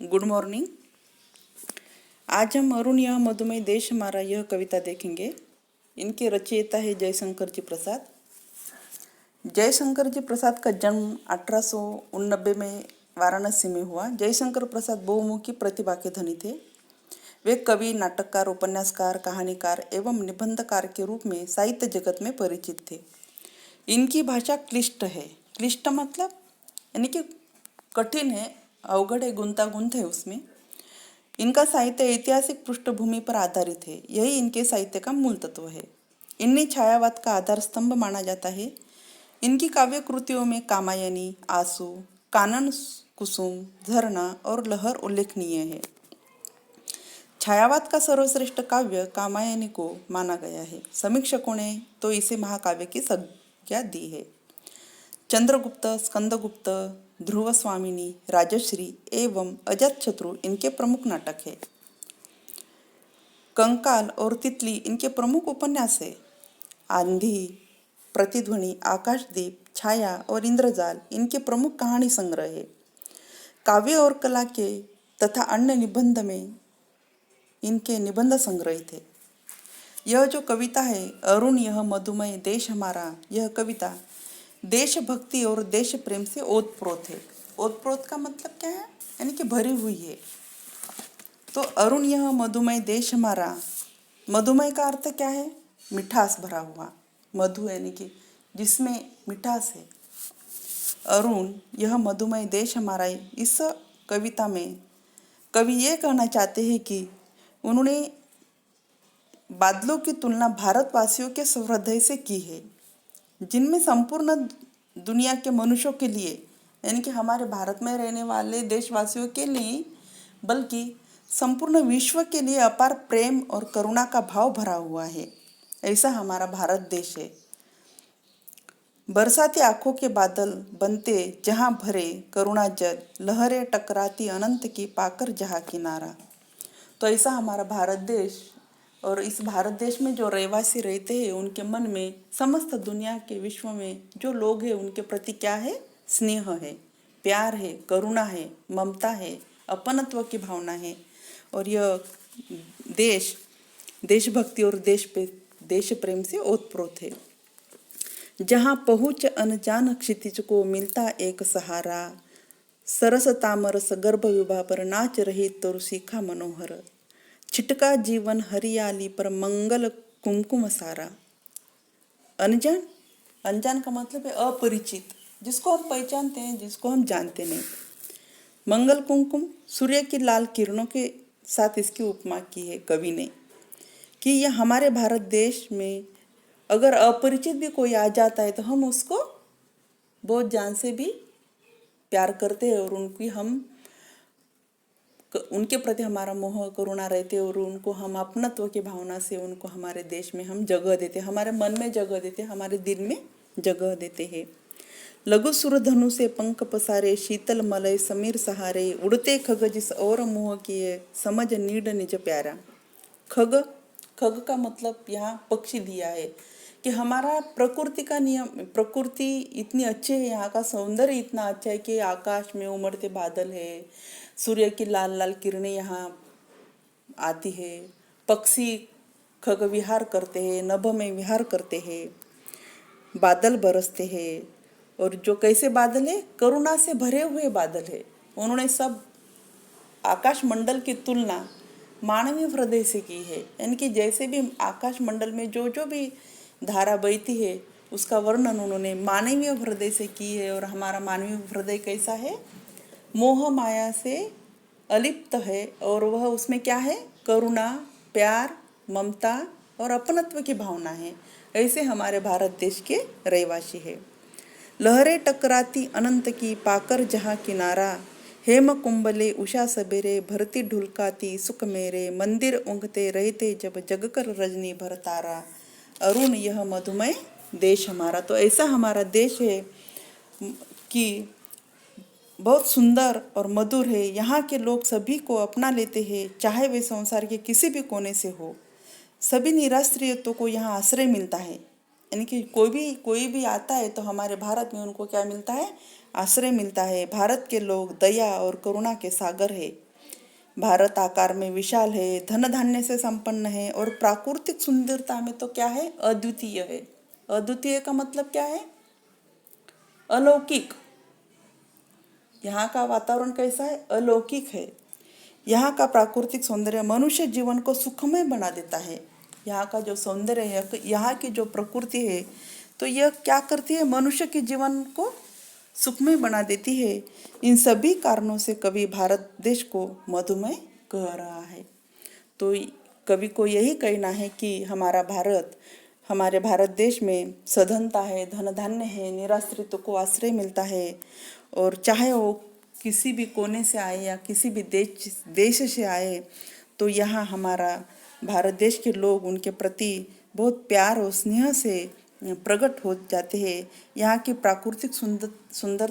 Good morning. आज हम अरुण यह मधुमेह देश हमारा यह कविता देखेंगे। इनके रचयिता है जयशंकर जी प्रसाद। जयशंकर जी प्रसाद का जन्म 1889 में वाराणसी में हुआ। जयशंकर प्रसाद बहुमुखी प्रतिभा के धनी थे। वे कवि, नाटककार, उपन्यासकार, कहानीकार एवं निबंधकार के रूप में साहित्य जगत में परिचित थे। इनकी भाषा क्लिष्ट है। क्लिष्ट मतलब यानी कि कठिन है, अवघड़ है, गुंतागुंत है उसमें। इनका साहित्य ऐतिहासिक पृष्ठभूमि पर आधारित है। यही इनके साहित्य का मूल तत्व है। इन्हें छायावाद का आधार स्तंभ माना जाता है। इनकी काव्य कृतियों में कामायनी, आंसू, कानन कुसुम, झरना और लहर उल्लेखनीय है। छायावाद का सर्वश्रेष्ठ काव्य कामायनी को माना गया है। समीक्षकों ने तो इसे महाकाव्य की संज्ञा दी है। चंद्रगुप्त, स्कंदगुप्त, ध्रुव स्वामिनी, राजश्री एवं अजातशत्रु इनके प्रमुख नाटक है। कंकाल और तितली इनके प्रमुख उपन्यास है। आंधी, प्रतिध्वनि, आकाशदीप, छाया और इंद्रजाल इनके प्रमुख कहानी संग्रह है। काव्य और कला के तथा अन्य निबंध में इनके निबंध संग्रहित है। यह जो कविता है अरुण यह मधुमेह देश हमारा, यह कविता देशभक्ति और देश प्रेम से ओतप्रोत है। ओतप्रोत का मतलब क्या है? यानी कि भरी हुई है। तो अरुण यह मधुमेह देश हमारा, मधुमेह का अर्थ क्या है? मिठास भरा हुआ। मधु यानी कि जिसमें मिठास है। अरुण यह मधुमेह देश हमारा। इस कविता में कवि ये कहना चाहते हैं कि उन्होंने बादलों की तुलना भारतवासियों के सहृदय से की है, जिनमें संपूर्ण दुनिया के मनुष्यों के लिए, यानी कि हमारे भारत में रहने वाले देशवासियों के लिए, बल्कि संपूर्ण विश्व के लिए अपार प्रेम और करुणा का भाव भरा हुआ है। ऐसा हमारा भारत देश है। बरसाती आंखों के बादल बनते जहाँ भरे करुणा जल, लहरें टकराती अनंत की पाकर जहाँ किनारा। तो ऐसा हमारा भारत देश, और इस भारत देश में जो रहवासी रहते हैं उनके मन में समस्त दुनिया के विश्व में जो लोग हैं उनके प्रति क्या है? स्नेह है, प्यार है, करुणा है, ममता है, अपनत्व की भावना है। और यह देश देशभक्ति और देश प्रेम से ओतप्रोत है। जहाँ पहुँच अनजान क्षितिज को मिलता एक सहारा, सरस तामरस गर्भ विभा पर नाच रही तोर शिखा मनोहर, छिटका जीवन हरियाली पर मंगल कुमकुम सारा। अनजान, अनजान का मतलब है अपरिचित, जिसको हम पहचानते हैं, जिसको हम जानते नहीं। मंगल कुमकुम, सूर्य की लाल किरणों के साथ इसकी उपमा की है कवि ने कि यह हमारे भारत देश में अगर अपरिचित भी कोई आ जाता है तो हम उसको बहुत जान से भी प्यार करते हैं और उनके प्रति हमारा मोह करुणा रहते और उनको हम अपनत्व की भावना से उनको हमारे देश में हम जगह देते, हमारे मन में जगह देते, हमारे दिल में जगह देते हैं। लघु सुर धनु से पंख पसारे, शीतल मलय समीर सहारे, उड़ते खग जिस और मोह किए, समझ नीड निज प्यारा। खग, खग का मतलब यहाँ पक्षी दिया है कि हमारा प्रकृति का नियम, प्रकृति इतनी अच्छी है, यहाँ का सौंदर्य इतना अच्छा है कि आकाश में उमड़ते बादल है, सूर्य की लाल लाल किरणें यहाँ आती है, पक्षी खग विहार करते हैं, नभ में विहार करते हैं, बादल बरसते हैं। और जो कैसे बादल है? करुणा से भरे हुए बादल है। उन्होंने सब आकाश मंडल की तुलना मानवीय हृदय से की है, यानी कि जैसे भी आकाश मंडल में जो जो भी धारा बहती है उसका वर्णन उन्होंने मानवीय हृदय से की है। और हमारा मानवीय हृदय कैसा है? मोह माया से अलिप्त है और वह उसमें क्या है? करुणा, प्यार, ममता और अपनत्व की भावना है। ऐसे हमारे भारत देश के रहवासी है। लहरें टकराती अनंत की पाकर जहाँ किनारा, हेम कुंबले उषा सबेरे, भरती ढुलकाती सुख मेरे, मंदिर उंगते रहते जब जगकर रजनी भर तारा। अरुण यह मधुमेह देश हमारा। तो ऐसा हमारा देश है कि बहुत सुंदर और मधुर है। यहाँ के लोग सभी को अपना लेते हैं, चाहे वे संसार के किसी भी कोने से हो। सभी निराश्रितों को यहाँ आश्रय मिलता है, यानी कि कोई भी आता है तो हमारे भारत में उनको क्या मिलता है? आश्रय मिलता है। भारत के लोग दया और करुणा के सागर है। भारत आकार में विशाल है, धन धान्य से संपन्न है और प्राकृतिक सुंदरता में तो क्या है, अद्वितीय है। अद्वितीय का मतलब क्या है, अलौकिक। यहाँ का वातावरण कैसा है, अलौकिक है। यहाँ का प्राकृतिक सौंदर्य मनुष्य जीवन को सुखमय बना देता है। यहाँ का जो सौंदर्य है, यहाँ की जो प्रकृति है, तो यह क्या करती है, मनुष्य के जीवन को सुखमय बना देती है। इन सभी कारणों से कवि भारत देश को मधुमय कह रहा है। तो कवि को यही कहना है कि हमारे भारत देश में सधनता है, धन धान्य है, निराश्रितों को आश्रय मिलता है, और चाहे वो किसी भी कोने से आए या किसी भी देश से आए, तो यहाँ हमारा भारत देश के लोग उनके प्रति बहुत प्यार और स्नेह से प्रकट हो जाते हैं। यहाँ की प्राकृतिक सुंदरता